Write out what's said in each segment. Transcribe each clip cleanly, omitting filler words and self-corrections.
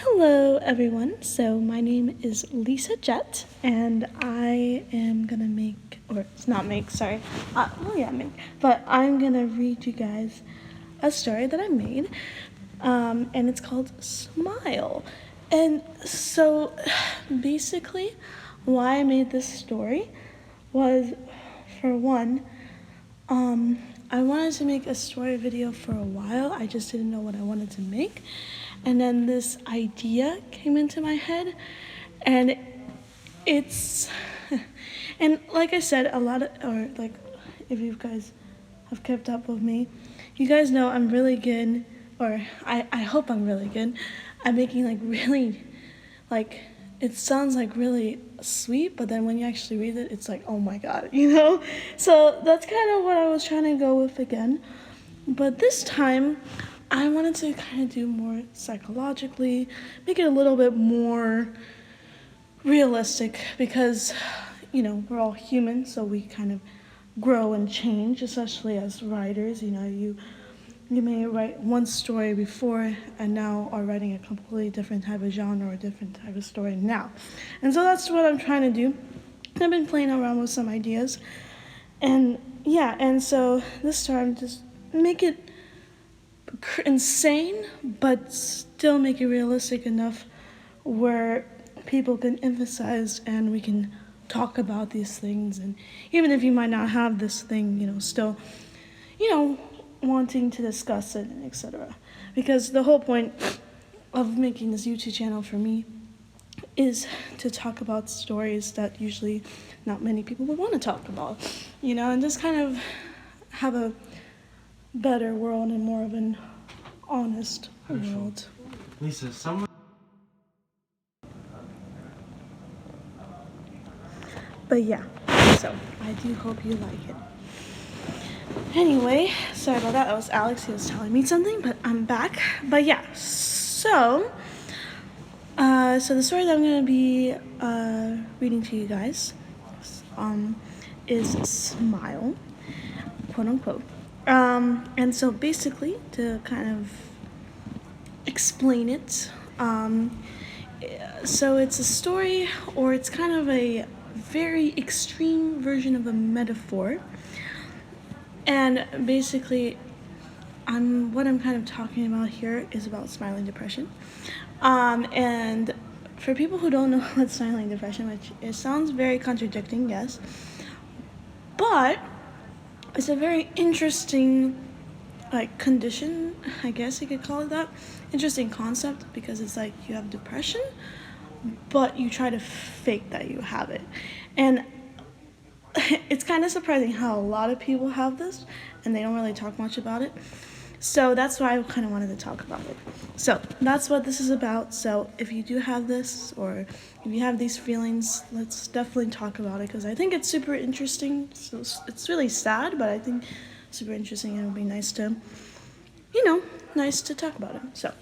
Hello everyone, so my name is Lisa Jett, and I am gonna make, or it's not make, sorry, make, but I'm gonna read you guys a story that I made, and it's called Smile. And so basically, why I made this story was, for one, I wanted to make a story video for a while. I just didn't know what I wanted to make. And then this idea came into my head. And it's, and like I said, if you guys have kept up with me, you guys know I'm really good, or I hope I'm really good at making it sounds like really sweet, but then when you actually read it, it's like, oh my god, you know? So that's kind of what I was trying to go with again. But this time, I wanted to kind of do more psychologically, make it a little bit more realistic because, we're all human, so we kind of grow and change, especially as writers. You may write one story before and now are writing a completely different type of genre or a different type of story now. And so that's what I'm trying to do. I've been playing around with some ideas. And so this time just make it insane, but still make it realistic enough where people can emphasize and we can talk about these things. And even if you might not have this thing, still, wanting to discuss it and etc. Because the whole point of making this YouTube channel for me is to talk about stories that usually not many people would want to talk about, and just kind of have a better world and more of an honest world. Lisa, But yeah, so I do hope you like it. Anyway, sorry about that. That was Alex. He was telling me something, but I'm back. But yeah, so the story that I'm going to be reading to you guys is Smile, quote unquote. And so basically, to kind of explain it, so it's a story, or it's kind of a very extreme version of a metaphor. And basically, what I'm kind of talking about here is about smiling depression. And for people who don't know what smiling depression, which it sounds very contradicting, yes, but it's a very interesting condition, I guess you could call it that. Interesting concept, because it's like you have depression, but you try to fake that you have it. And it's kind of surprising how a lot of people have this and they don't really talk much about it. So that's why I kind of wanted to talk about it. So that's what this is about. So if you do have this, or if you have these feelings, let's definitely talk about it, because I think it's super interesting. So it's really sad, but I think super interesting, and it would be nice to, nice to talk about it. So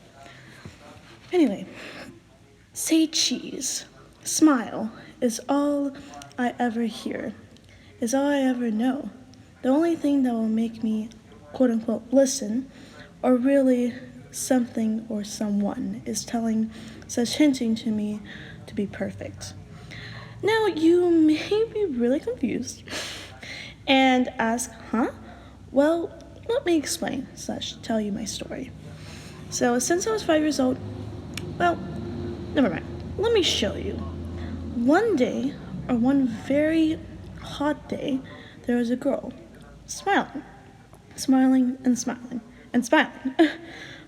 anyway, say cheese, smile is all I ever hear, is all I ever know. The only thing that will make me, quote unquote, listen, or really something or someone is telling such hinting to me to be perfect. Now you may be really confused and ask, huh? Well, let me explain, tell you my story. So since I was 5 years old, well, never mind. Let me show you. One day, or one very hot day, there was a girl smiling and smiling and smiling.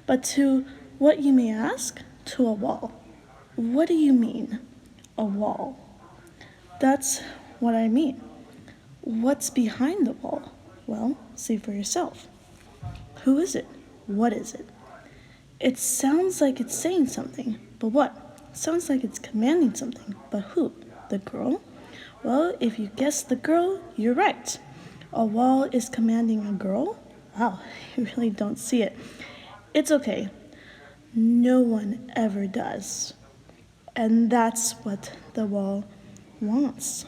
But to what, you may ask? To a wall. What do you mean, a wall? That's what I mean. What's behind the wall? Well, see for yourself. Who is it? What is it? It sounds like it's saying something, but what? It sounds like it's commanding something, but who? The girl? Well, if you guess the girl, you're right. A wall is commanding a girl? Wow, you really don't see it. It's okay. No one ever does. And that's what the wall wants.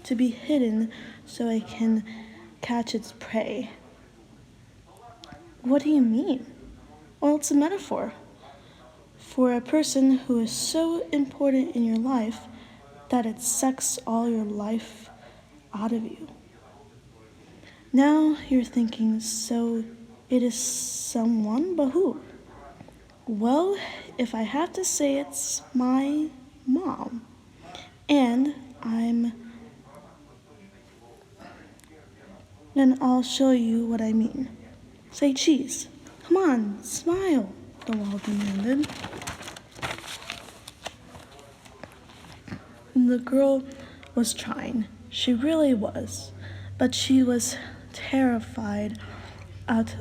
To be hidden so it can catch its prey. What do you mean? Well, it's a metaphor. for a person who is so important in your life that it sucks all your life out of you. Now you're thinking, so it is someone, but who? Well, if I have to say, it's my mom. And I'll show you what I mean. Say cheese. Come on, smile, the wall demanded. The girl was trying. She really was. But she was terrified at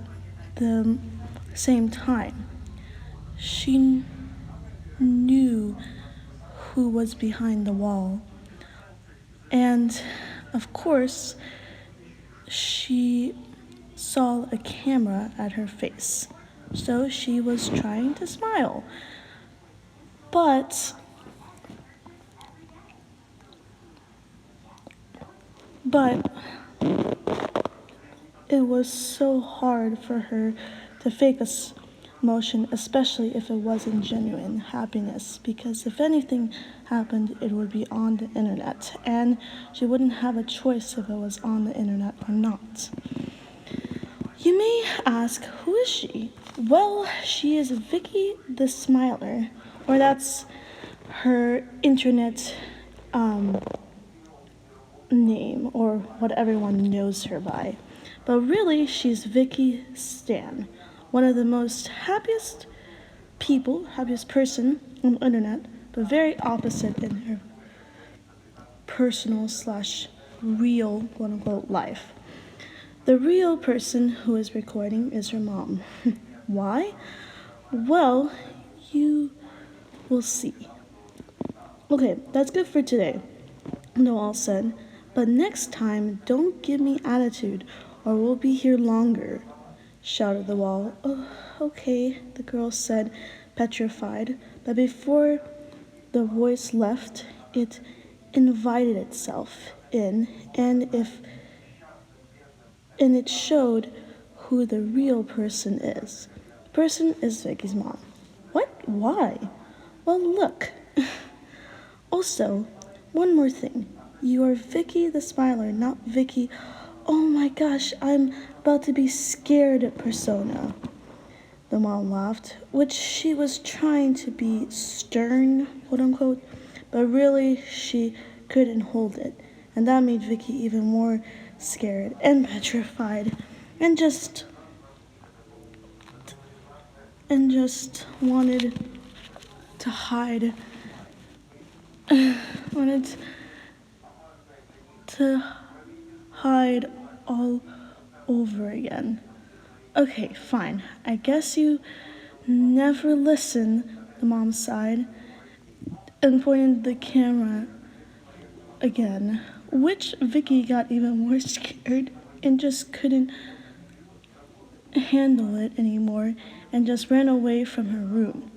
the same time. She knew who was behind the wall. And of course, she saw a camera at her face. So she was trying to smile. But it was so hard for her to fake a emotion, especially if it wasn't genuine happiness, because if anything happened, it would be on the internet, and she wouldn't have a choice if it was on the internet or not. You may ask, who is she? Well, she is Vicky the Smiler, or that's her internet name, or what everyone knows her by. But really, she's Vicky Stan, one of the most happiest person on the internet, but very opposite in her personal / real quote unquote life. The real person who is recording is her mom. Why? Well, you will see. Okay, that's good for today, Noel said. But next time, don't give me attitude, or we'll be here longer, shouted the wall. Oh, okay, the girl said, petrified. But before the voice left, it invited itself in, and it showed who the real person is. The person is Vicky's mom. What? Why? Well, look. Also, one more thing. You are Vicky the Smiler, not Vicky. Oh my gosh, I'm about to be scared persona. The mom laughed, which she was trying to be stern, quote unquote, but really she couldn't hold it. And that made Vicky even more scared and petrified and just wanted to hide. wanted to hide all over again. Okay, fine. I guess you never listen, the mom sighed and pointed the camera again, which Vicky got even more scared and just couldn't handle it anymore and just ran away from her room.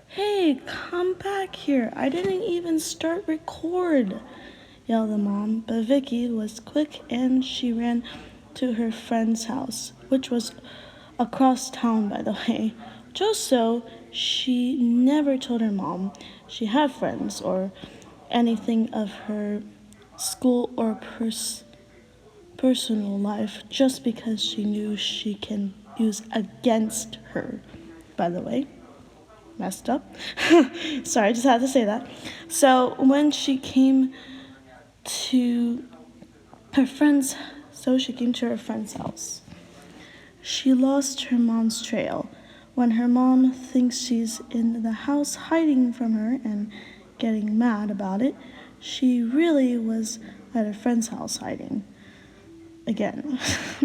Hey, come back here. I didn't even start record, yelled the mom, but Vicky was quick and she ran to her friend's house, which was across town, by the way. Just so she never told her mom she had friends or anything of her school or personal life, just because she knew she can use against her, by the way. Messed up. Sorry, I just had to say that. So when she came to her friend's house, she lost her mom's trail. When her mom thinks she's in the house hiding from her and getting mad about it, she really was at her friend's house hiding. Again,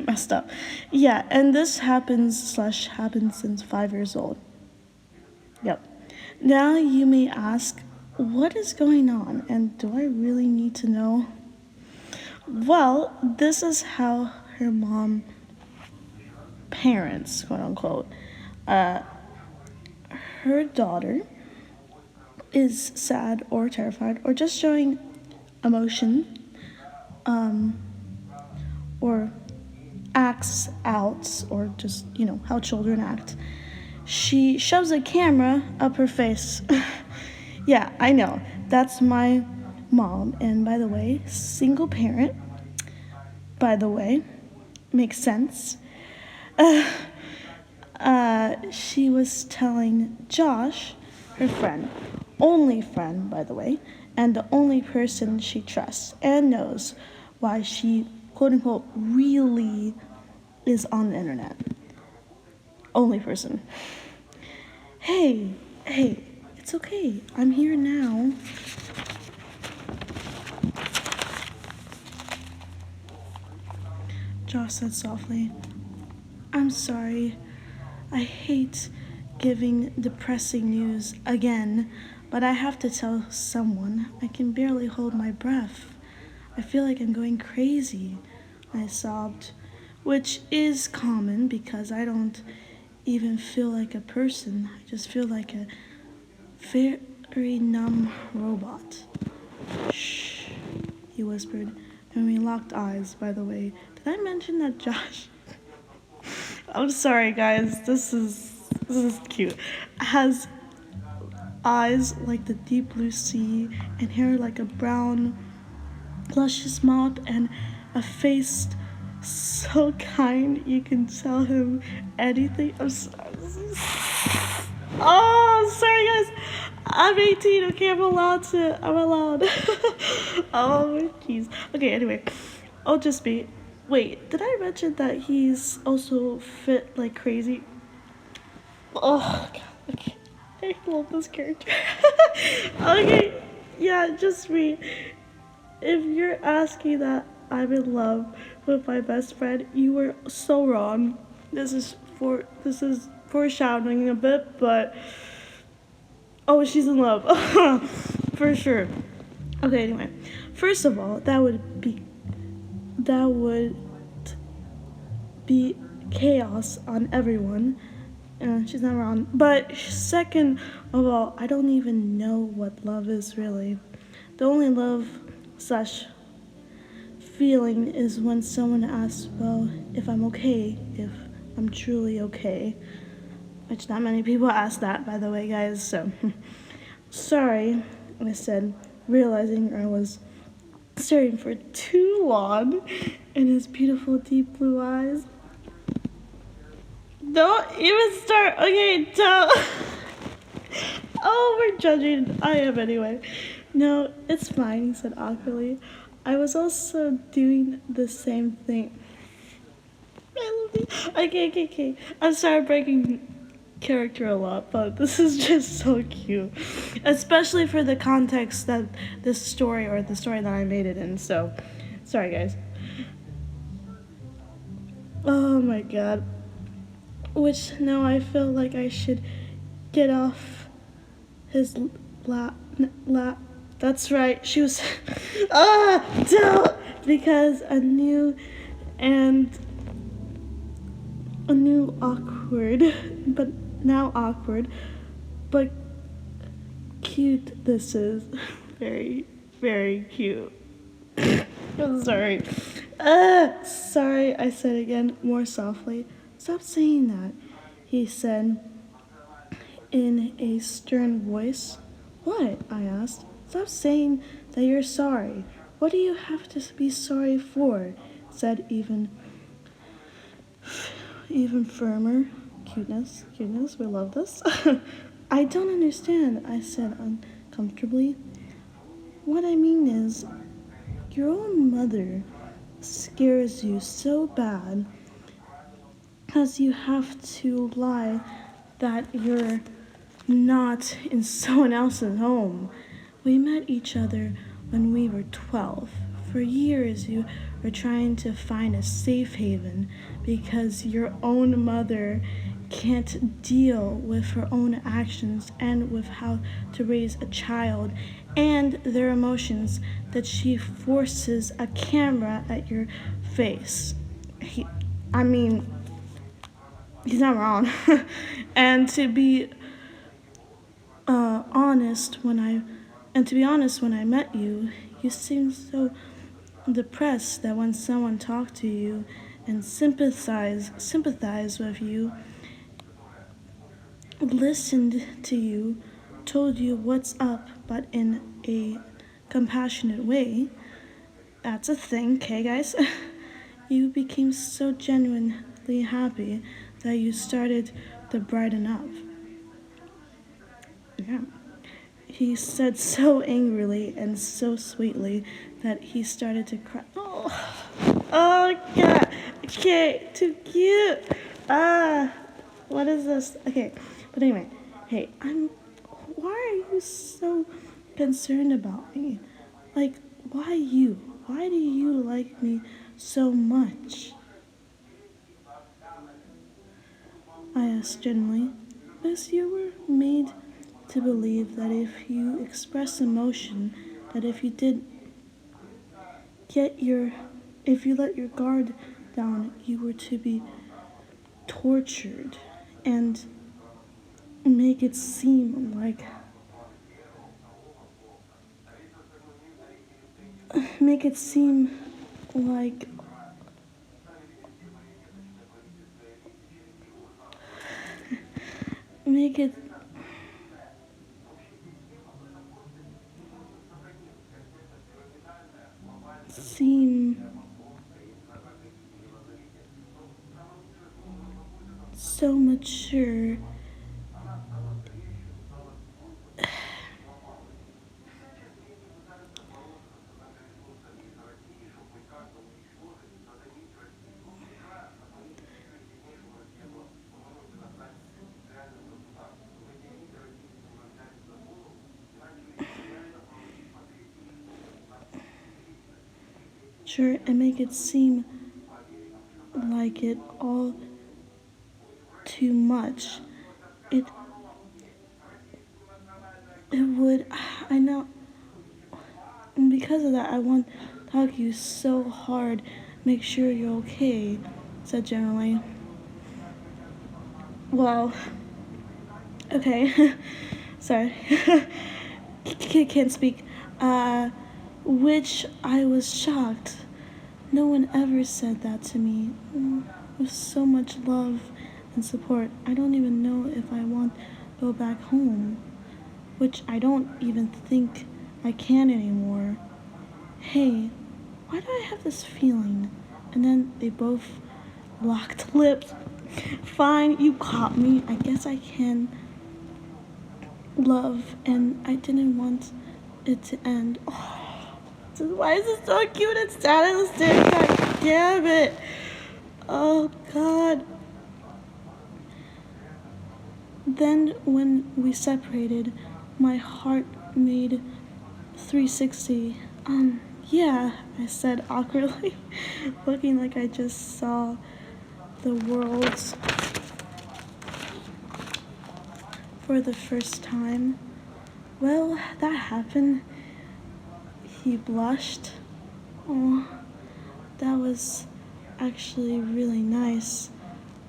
messed up. Yeah, and this happened since 5 years old. Yep. Now you may ask, what is going on, and do I really need to know? Well, this is how her mom parents, quote unquote, her daughter is sad or terrified or just showing emotion, or acts out, or just, how children act. She shoves a camera up her face. Yeah, I know. That's my mom. And by the way, single parent. By the way, makes sense. She was telling Josh, her friend, only friend, by the way, and the only person she trusts and knows why she, quote unquote, really is on the internet. Only person. Hey, hey, it's okay. I'm here now. Josh said softly. I'm sorry. I hate giving depressing news again, but I have to tell someone. I can barely hold my breath. I feel like I'm going crazy, I sobbed, which is common because I don't even feel like a person. I just feel like a very numb robot. Shh, he whispered, and we locked eyes, by the way. Did I mention that Josh? I'm sorry, guys. This is cute. Has eyes like the deep blue sea and hair like a brown luscious mop and a face so kind you can tell him anything. I'm sorry. Oh, sorry, guys. I'm 18. Okay, I'm allowed to. I'm allowed. Oh, jeez. Okay, anyway, I'll just be. Wait, did I mention that he's also fit like crazy? Oh, God. Okay. I love this character. Okay, yeah, just me. If you're asking that I'm in love with my best friend, you were so wrong. This is foreshadowing a bit, but oh, she's in love. For sure. Okay, anyway. First of all, that would be chaos on everyone. She's not wrong. But second of all, I don't even know what love is really. The only love slash feeling is when someone asks, well, if I'm okay, if I'm truly okay. Which not many people ask that, by the way, guys, so. Sorry, I said, realizing I was staring for too long in his beautiful deep blue eyes. Don't even start. Okay, don't. Oh, we're judging. I am anyway. No, it's fine, he said awkwardly. I was also doing the same thing. I love you. Okay. I'm sorry breaking character a lot, but this is just so cute. Especially for the context that this story or the story that I made it in. So, sorry guys. Oh my god. Which now I feel like I should get off his lap. That's right. She was. Don't! Because and a new awkward, but now awkward, but cute. This is very, very cute. I'm sorry. Sorry, I said again, more softly. Stop saying that, he said in a stern voice. What? I asked. Stop saying that you're sorry. What do you have to be sorry for? Said even firmer. Cuteness, we love this. I don't understand, I said uncomfortably. What I mean is, your own mother scares you so bad because you have to lie that you're not in someone else's home. We met each other when we were 12. For years, you were trying to find a safe haven because your own mother can't deal with her own actions and with how to raise a child and their emotions that she forces a camera at your face. I mean, he's not wrong. And to be honest, when I met you, you seemed so depressed that when someone talked to you and sympathize with you, listened to you, told you what's up, but in a compassionate way. That's a thing, okay, guys? You became so genuinely happy that you started to brighten up. Yeah. He said so angrily and so sweetly that he started to cry. Oh God. Okay, too cute. What is this? Okay, but anyway, hey, Why are you so concerned about me? Like, why you? Why do you like me so much? I asked gently, because you were made to believe that if you express emotion, that get your, if you let your guard down, you were to be tortured and make it seem like, make it seem like, make it seem so mature. Sure, and make it seem like it all too much. It it would I know, and because of that I want to talk to you so hard, make sure you're okay, said generally. Well, okay. Sorry. Can't speak. Which I was shocked. No one ever said that to me. With so much love and support, I don't even know if I want to go back home, which I don't even think I can anymore. Hey, why do I have this feeling? And then they both locked lips. Fine, you caught me. I guess I can love, and I didn't want it to end. Oh, why is this so cute and sad at the same time? God damn it. Oh, God. Then, when we separated, my heart made 360. Yeah, I said awkwardly, looking like I just saw the world for the first time. Well, that happened. He blushed. Oh, that was actually really nice.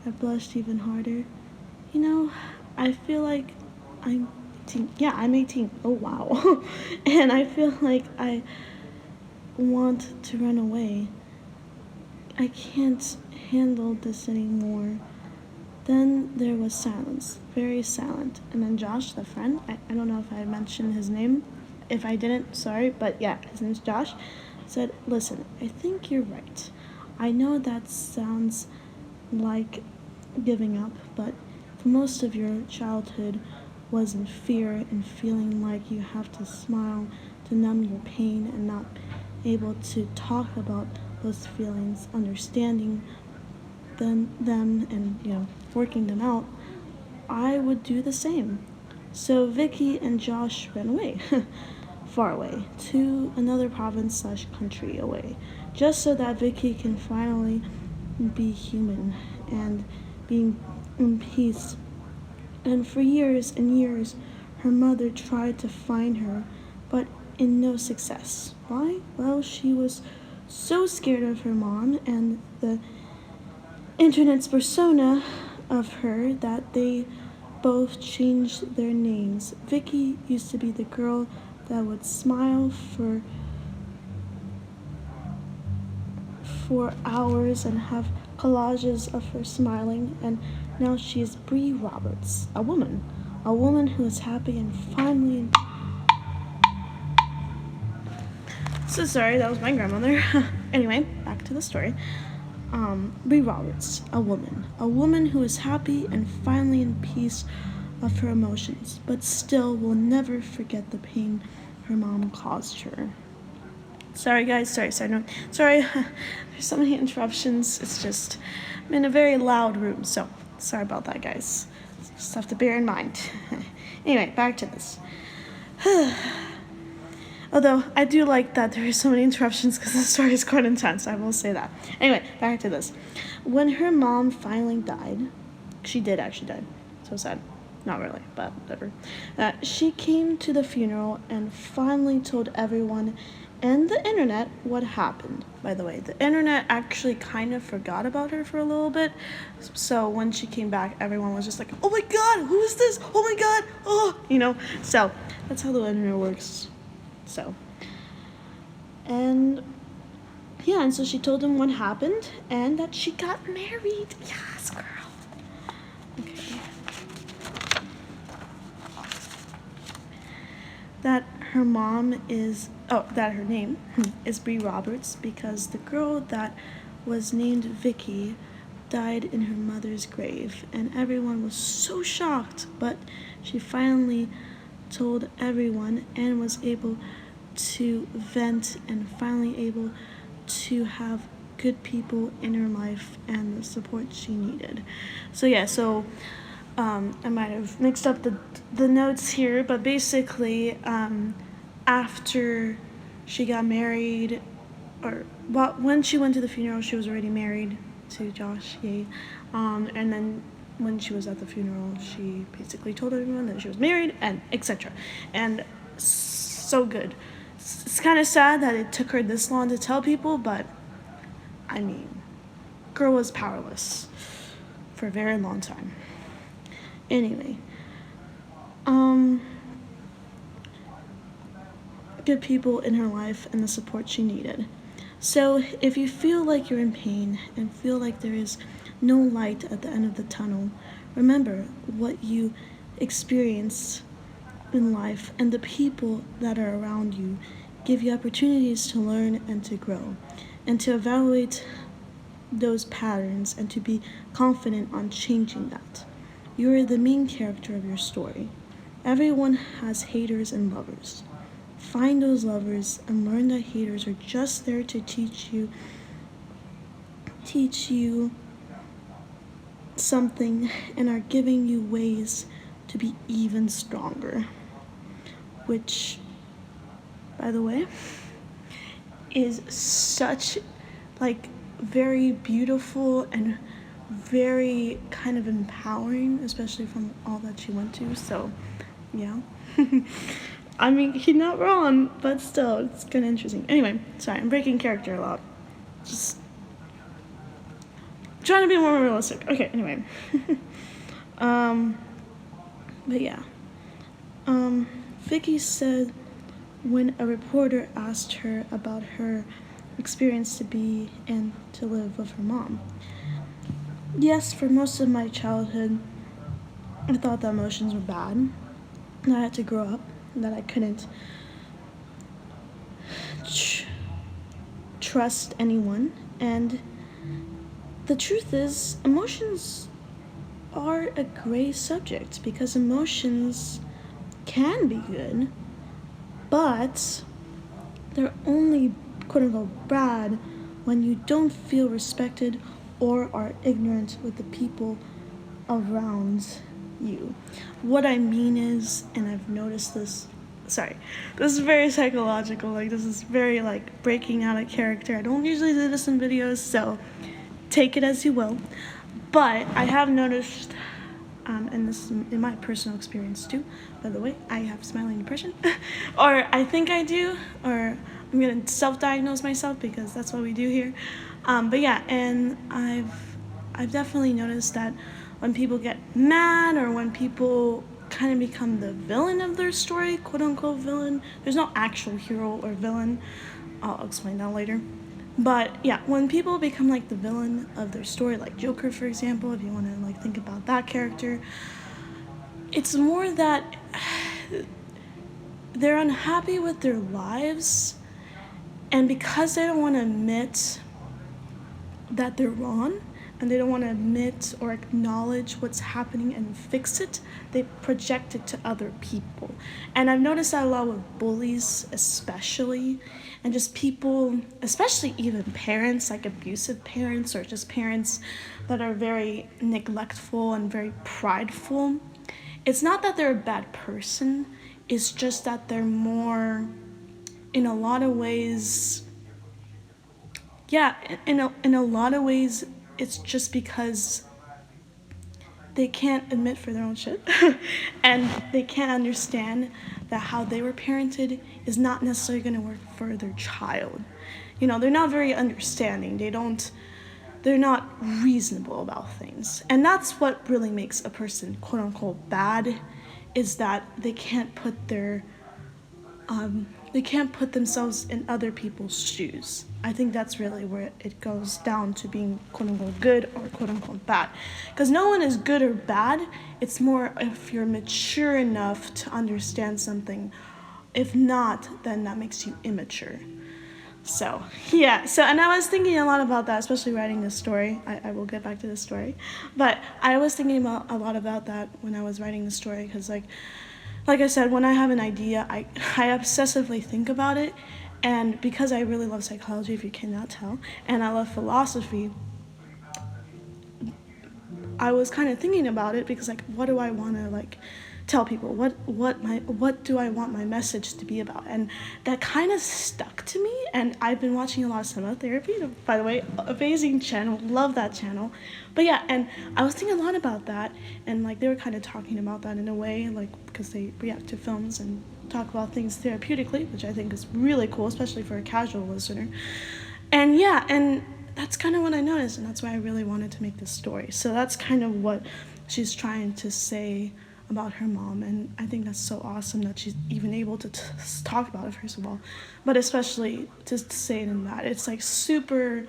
I blushed even harder. You know, I feel like I'm 18. Yeah, I'm 18. Oh, wow. And I feel like I want to run away. I can't handle this anymore. Then there was silence, very silent. And then Josh, the friend, I don't know if I mentioned his name. If I didn't, sorry, but yeah, his name's Josh, said, listen, I think you're right. I know that sounds like giving up, but for most of your childhood was in fear and feeling like you have to smile to numb your pain and not able to talk about those feelings, understanding them and working them out. I would do the same. So Vicky and Josh ran away, far away, to another province slash country away, just so that Vicky can finally be human and being in peace. And for years and years, her mother tried to find her, but in no success. Why? Well, she was so scared of her mom and the internet's persona of her that they both changed their names. Vicky used to be the girl that would smile for hours and have collages of her smiling, and Now she is Bree Roberts, a woman who is happy and finally. So sorry, that was my grandmother. Anyway, back to the story. Bree Roberts, a woman who is happy and finally in peace of her emotions, but still will never forget the pain her mom caused her. Sorry guys, sorry, sorry, there's so many interruptions. It's just, I'm in a very loud room, so sorry about that guys. Just have to bear in mind. Anyway, back to this. Although, I do like that there are so many interruptions because the story is quite intense, I will say that. Anyway, back to this. When her mom finally died, she did actually die, so sad. Not really, but whatever. She came to the funeral and finally told everyone and the internet what happened. By the way, the internet actually kind of forgot about her for a little bit. So when she came back, everyone was just like, oh my god, who is this? Oh my god, oh, So that's how the internet works. So, and so she told them what happened and that she got married. Yes, girl. Okay. That her name is Bree Roberts because the girl that was named Vicky died in her mother's grave, and everyone was so shocked, but she finally told everyone and was able to vent and finally able to have good people in her life and the support she needed. So I might have mixed up the notes here, but basically after she got married, when she went to the funeral, she was already married to Josh, yay. And then when she was at the funeral, she basically told everyone that she was married and etc. And so good. It's kind of sad that it took her this long to tell people, but I mean, girl was powerless for a very long time. Anyway, good people in her life and the support she needed. So if you feel like you're in pain and feel like there is no light at the end of the tunnel, remember what you experience in life and the people that are around you give you opportunities to learn and to grow and to evaluate those patterns and to be confident on changing that. You are the main character of your story. Everyone has haters and lovers. Find those lovers and learn that haters are just there to teach you something and are giving you ways to be even stronger. Which, by the way, is such very beautiful and very kind of empowering, especially from all that she went to. So yeah. I mean, he's not wrong, but still, it's kind of interesting. Anyway, sorry, I'm breaking character a lot. Just trying to be more realistic. Okay, anyway. But yeah. Vicky said when a reporter asked her about her experience to be and to live with her mom. Yes, for most of my childhood, I thought that emotions were bad. And I had to grow up, and that I couldn't trust anyone. And the truth is, emotions are a gray subject because emotions can be good, but they're only quote-unquote bad when you don't feel respected or are ignorant with the people around you. What I mean is, and I've noticed this, this is very psychological, this is very breaking out of character. I don't usually do this in videos, so take it as you will. But I have noticed, and this is in my personal experience too, by the way, I have smiling depression, or I think I do, or I'm gonna self-diagnose myself because that's what we do here. But yeah, and I've definitely noticed that when people get mad or when people kind of become the villain of their story, quote-unquote villain, there's no actual hero or villain, I'll explain that later, But yeah, when people become like the villain of their story, like Joker, for example, if you want to like think about that character, it's more that they're unhappy with their lives, and because they don't want to admit that they're wrong, and they don't want to admit or acknowledge what's happening and fix it, they project it to other people. And I've noticed that a lot with bullies, especially, and just people, especially even parents, like abusive parents or just parents that are very neglectful and very prideful. It's not that they're a bad person, it's just that they're more, in a lot of ways, yeah, in a lot of ways, it's just because they can't admit for their own shit and they can't understand that how they were parented is not necessarily going to work for their child. You know, they're not very understanding. They're not reasonable about things. And that's what really makes a person quote unquote bad, is that they can't put themselves in other people's shoes. I think that's really where it goes down to being quote unquote good or quote unquote bad. Because no one is good or bad, it's more if you're mature enough to understand something. If not, then that makes you immature. So, yeah, and I was thinking a lot about that, especially writing this story. I will get back to this story. But I was thinking about a lot about that when I was writing the story, because, like I said, when I have an idea, I obsessively think about it. And because I really love psychology, if you cannot tell, and I love philosophy, I was kind of thinking about it because, like, what do I want to, like, tell people? What do I want my message to be about? And that kind of stuck to me. And I've been watching a lot of cinema therapy. By the way, amazing channel, love that channel. But yeah, and I was thinking a lot about that, and like they were kind of talking about that in a way, like because they react to films and talk about things therapeutically, which I think is really cool, especially for a casual listener. And yeah, and that's kind of what I noticed, and that's why I really wanted to make this story. So that's kind of what she's trying to say about her mom, and I think that's so awesome that she's even able to talk about it, first of all, but especially to say it in that. It's like super,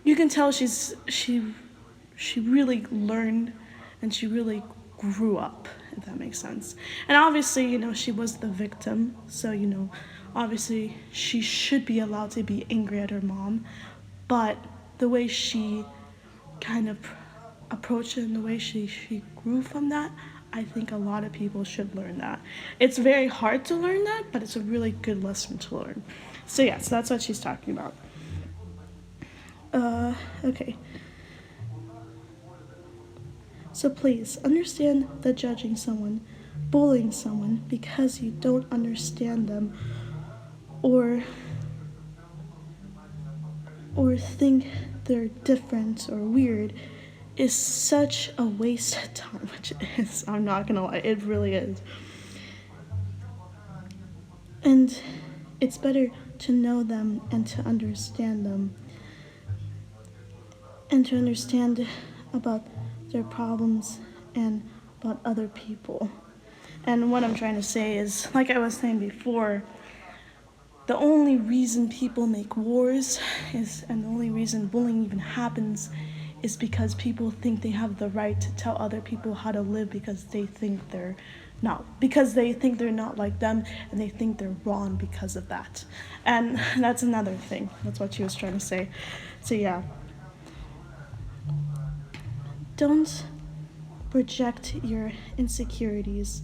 you can tell she really learned and she really grew up, if that makes sense. And obviously, you know, she was the victim, so, you know, obviously she should be allowed to be angry at her mom, but the way she kind of approached it and the way she grew from that, I think a lot of people should learn that. It's very hard to learn that, but it's a really good lesson to learn. So yeah, so that's what she's talking about. Okay. So please understand that judging someone, bullying someone because you don't understand them, or think they're different or weird, is such a waste of time, which it is. I'm not gonna lie, it really is. And it's better to know them and to understand them and to understand about their problems and about other people. And what I'm trying to say is, like I was saying before, the only reason people make wars is, and the only reason bullying even happens, is because people think they have the right to tell other people how to live because they think they're not like them, and they think they're wrong because of that. And that's another thing. That's what she was trying to say. So yeah. Don't project your insecurities.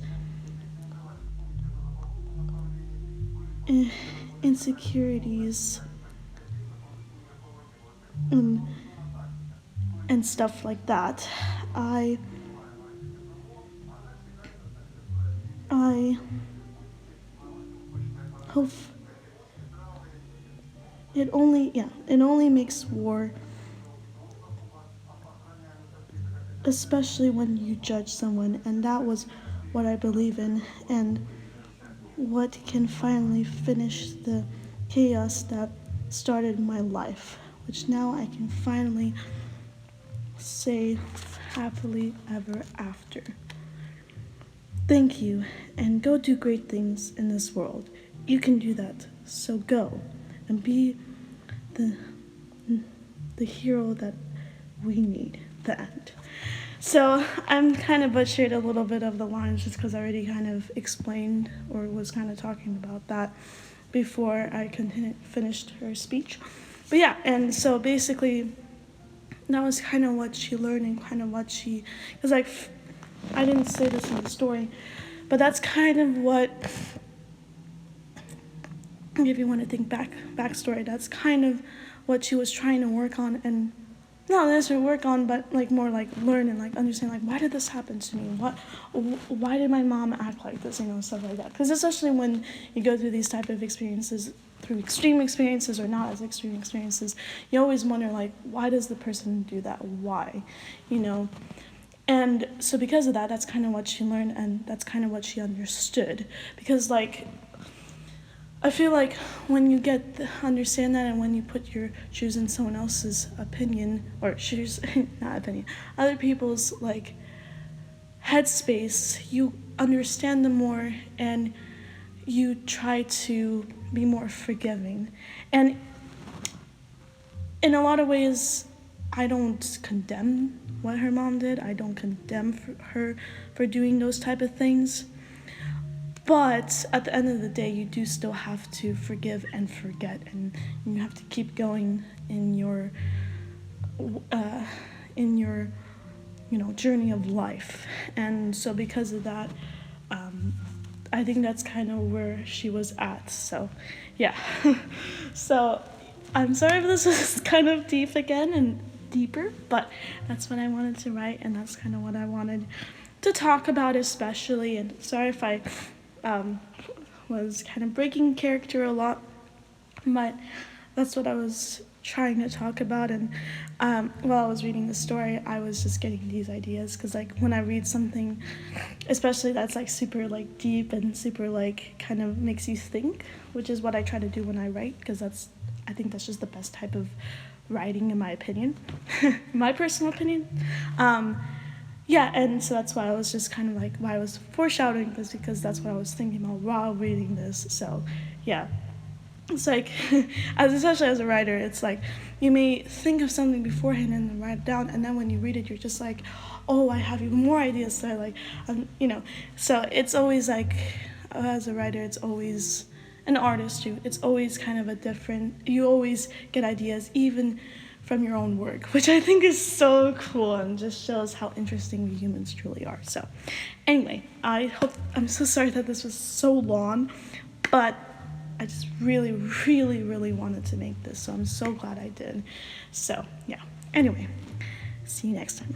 Insecurities and stuff like that. I hope it only makes war, especially when you judge someone, and that was what I believe in, and what can finally finish the chaos that started my life, which now I can finally say happily ever after. Thank you, and go do great things in this world. You can do that, so go and be the the hero that we need, the end. So I'm kind of butchered a little bit of the lines just because I already kind of explained or was kind of talking about that before I finished her speech. But yeah, and so basically that was kind of what she learned and kind of what she, because like I didn't say this in the story, but that's kind of what, if you want to think backstory, that's kind of what she was trying to work on, and not necessarily work on, but like more like learn and like understand, like, why did this happen to me? Why did my mom act like this? Stuff like that. Because especially when you go through these type of experiences, through extreme experiences or not as extreme experiences, you always wonder, like, why does the person do that? Why, And so because of that, that's kind of what she learned, and that's kind of what she understood. Because like, I feel like when you understand that, and when you put your shoes in someone else's opinion, or shoes, not opinion, other people's like headspace, you understand them more, and you try to be more forgiving. And in a lot of ways, I don't condemn what her mom did. I don't condemn her for doing those type of things. But at the end of the day, you do still have to forgive and forget, and you have to keep going in your journey of life. And so because of that, I think that's kind of where she was at. So yeah. So I'm sorry if this was kind of deep again and deeper, but that's what I wanted to write, and that's kind of what I wanted to talk about especially. And sorry if I was kind of breaking character a lot, but that's what I was trying to talk about. And while I was reading the story, I was just getting these ideas, because like when I read something, especially that's like super like deep and super like kind of makes you think, which is what I try to do when I write, because I think that's just the best type of writing in my opinion. My personal opinion. Yeah, and so that's why I was just kind of like, why I was foreshadowing this, because that's what I was thinking about while reading this. So yeah, it's like, especially as a writer, it's like you may think of something beforehand and then write it down, and then when you read it, you're just like, oh, I have even more ideas. So like, so it's always like, as a writer, it's always an artist too. It's always kind of you always get ideas even from your own work, which I think is so cool and just shows how interesting we humans truly are. So anyway, I'm so sorry that this was so long, but I just really, really, really wanted to make this, so I'm so glad I did. So yeah, anyway, see you next time.